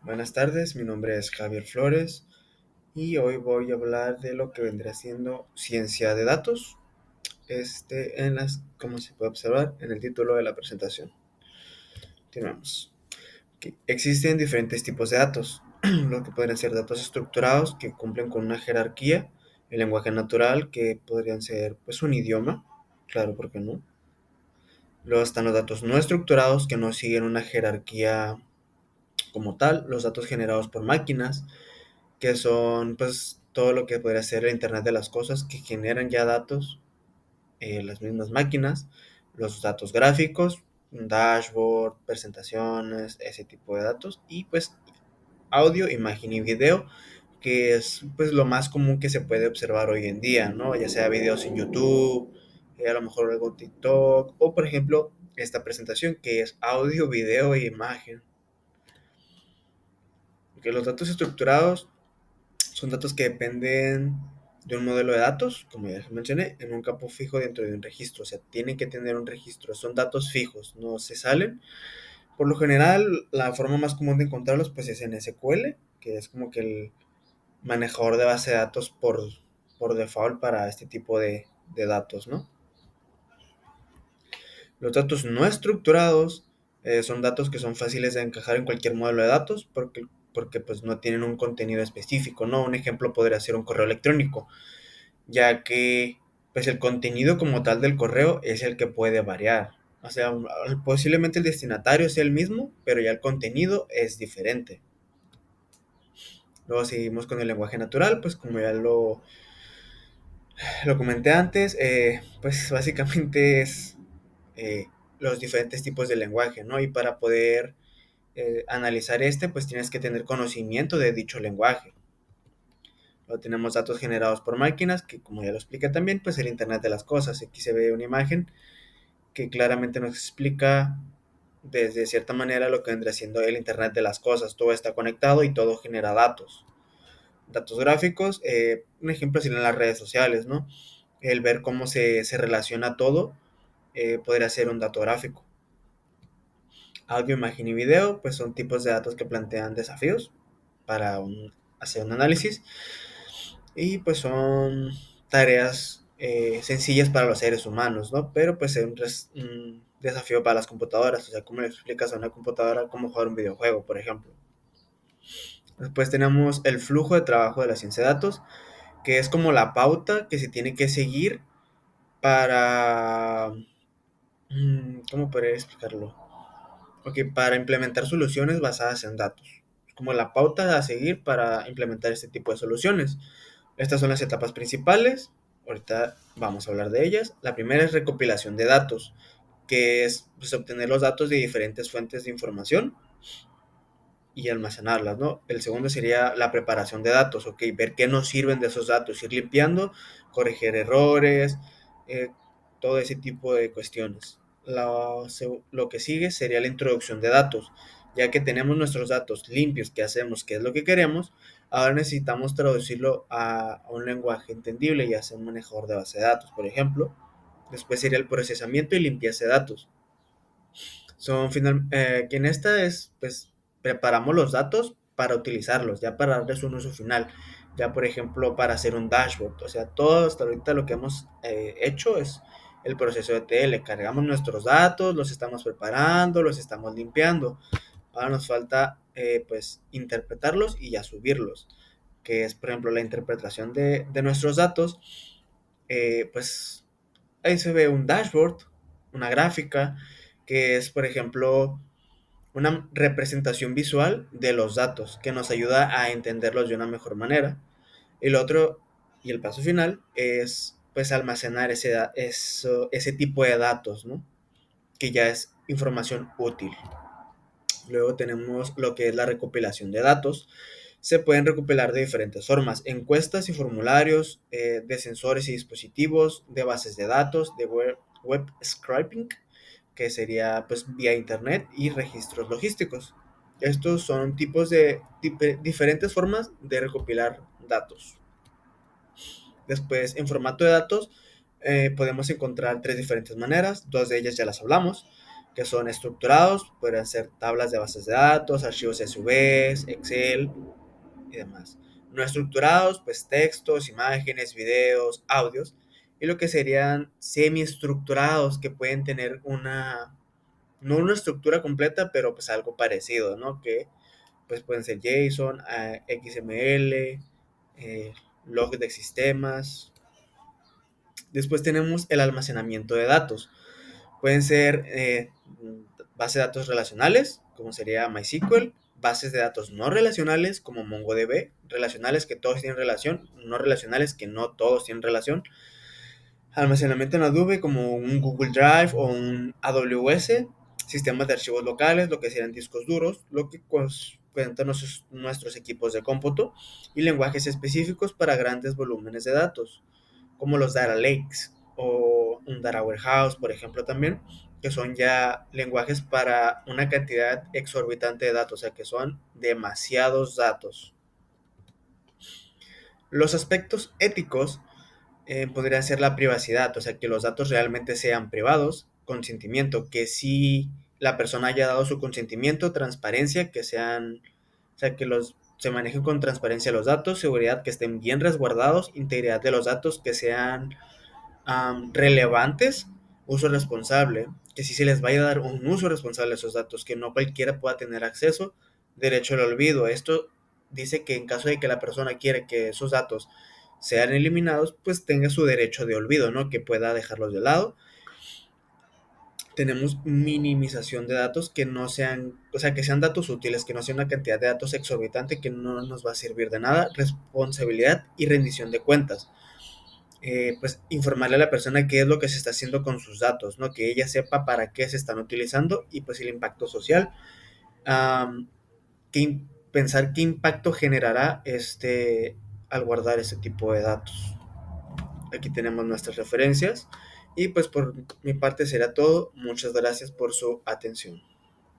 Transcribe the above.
Buenas tardes, mi nombre es Javier Flores y hoy voy a hablar de lo que vendría siendo ciencia de datos, como se puede observar en el título de la presentación. Continuamos. Existen diferentes tipos de datos, lo que podrían ser datos estructurados que cumplen con una jerarquía, el lenguaje natural que podrían ser pues un idioma, claro, ¿por qué no? Luego están los datos no estructurados que no siguen una jerarquía como tal, los datos generados por máquinas, que son pues todo lo que podría ser el Internet de las cosas que generan ya datos, las mismas máquinas, los datos gráficos, un dashboard, presentaciones, ese tipo de datos, y pues audio, imagen y video, que es pues lo más común que se puede observar hoy en día, ¿no? Ya sea videos en YouTube, a lo mejor algo TikTok, o por ejemplo esta presentación que es audio, video e imagen. Que los datos estructurados son datos que dependen de un modelo de datos, como ya les mencioné, en un campo fijo dentro de un registro. O sea, tienen que tener un registro. Son datos fijos, no se salen. Por lo general, la forma más común de encontrarlos pues es en SQL, que es como que el manejador de base de datos por default para este tipo de datos, ¿no? Los datos no estructurados son datos que son fáciles de encajar en cualquier modelo de datos porque pues no tienen un contenido específico, ¿no? Un ejemplo podría ser un correo electrónico, ya que pues el contenido como tal del correo es el que puede variar. O sea, posiblemente el destinatario sea el mismo, pero ya el contenido es diferente. Luego seguimos con el lenguaje natural, pues como ya lo comenté antes, pues básicamente es eh, los diferentes tipos de lenguaje, ¿no? Y para poder analizar pues tienes que tener conocimiento de dicho lenguaje. Luego tenemos datos generados por máquinas, que como ya lo expliqué también, pues el Internet de las cosas. Aquí se ve una imagen que claramente nos explica desde cierta manera lo que vendría siendo el Internet de las cosas. Todo está conectado y todo genera datos. Datos gráficos, un ejemplo serían las redes sociales, ¿no? El ver cómo se relaciona todo podría ser un dato gráfico. Audio, imagen y video, pues son tipos de datos que plantean desafíos para hacer un análisis y pues son tareas sencillas para los seres humanos, ¿no? Pero pues es un desafío para las computadoras, o sea, ¿cómo le explicas a una computadora cómo jugar un videojuego, por ejemplo? Después tenemos el flujo de trabajo de la ciencia de datos, que es como la pauta que se tiene que seguir para... ¿Cómo podría explicarlo? Ok, para implementar soluciones basadas en datos. Es como la pauta a seguir para implementar este tipo de soluciones. Estas son las etapas principales. Ahorita vamos a hablar de ellas. La primera es recopilación de datos, que es pues, obtener los datos de diferentes fuentes de información y almacenarlas, ¿no? El segundo sería la preparación de datos, ok, ver qué nos sirven de esos datos, ir limpiando, corregir errores, eh, todo ese tipo de cuestiones. Lo que sigue sería la introducción de datos, ya que tenemos nuestros datos limpios, que hacemos, qué es lo que queremos, ahora necesitamos traducirlo a un lenguaje entendible y hacer un manejador de base de datos, por ejemplo. Después sería el procesamiento y limpieza de datos. Que en esta es, pues, preparamos los datos para utilizarlos, ya para darles un uso final, ya por ejemplo para hacer un dashboard, o sea, todo hasta ahorita lo que hemos hecho es el proceso de TL, cargamos nuestros datos, los estamos preparando, los estamos limpiando, ahora nos falta pues interpretarlos y ya subirlos, que es por ejemplo la interpretación de nuestros datos, pues ahí se ve un dashboard, una gráfica, que es, por ejemplo, una representación visual de los datos que nos ayuda a entenderlos de una mejor manera. El otro y el paso final es pues almacenar ese tipo de datos, ¿no? Que ya es información útil. Luego tenemos lo que es la recopilación de datos. Se pueden recopilar de diferentes formas: encuestas y formularios, de sensores y dispositivos, de bases de datos, de web scraping, que sería pues vía internet, y registros logísticos. Estos son diferentes formas de recopilar datos. Después, en formato de datos, podemos encontrar tres diferentes maneras, dos de ellas ya las hablamos, que son estructurados, pueden ser tablas de bases de datos, archivos SVs, Excel y demás. No estructurados, pues textos, imágenes, videos, audios, y lo que serían semiestructurados, que pueden tener no una estructura completa, pero pues algo parecido, ¿no? Que pues pueden ser JSON, XML, eh, logs de sistemas. Después tenemos el almacenamiento de datos. Pueden ser bases de datos relacionales, como sería MySQL, bases de datos no relacionales, como MongoDB, relacionales que todos tienen relación, no relacionales que no todos tienen relación, almacenamiento en la nube, como un Google Drive o un AWS, sistemas de archivos locales, lo que serían discos duros, lo que cuentan nuestros equipos de cómputo, y lenguajes específicos para grandes volúmenes de datos, como los data lakes o un data warehouse, por ejemplo, también, que son ya lenguajes para una cantidad exorbitante de datos, o sea, que son demasiados datos. Los aspectos éticos podría ser la privacidad, o sea, que los datos realmente sean privados, consentimiento, que si la persona haya dado su consentimiento, transparencia, que sean, o sea, que se manejen con transparencia los datos, seguridad, que estén bien resguardados, integridad de los datos, que sean relevantes, uso responsable, que si se les vaya a dar un uso responsable a esos datos, que no cualquiera pueda tener acceso, derecho al olvido. Esto dice que en caso de que la persona quiera que esos datos sean eliminados, pues tenga su derecho de olvido, ¿no? Que pueda dejarlos de lado. Tenemos minimización de datos que no sean, o sea, que sean datos útiles, que no sea una cantidad de datos exorbitante que no nos va a servir de nada. Responsabilidad y rendición de cuentas. Pues informarle a la persona qué es lo que se está haciendo con sus datos, ¿no? Que ella sepa para qué se están utilizando y pues el impacto social. Um, Pensar qué impacto generará al guardar este tipo de datos. Aquí tenemos nuestras referencias y pues por mi parte será todo. Muchas gracias por su atención.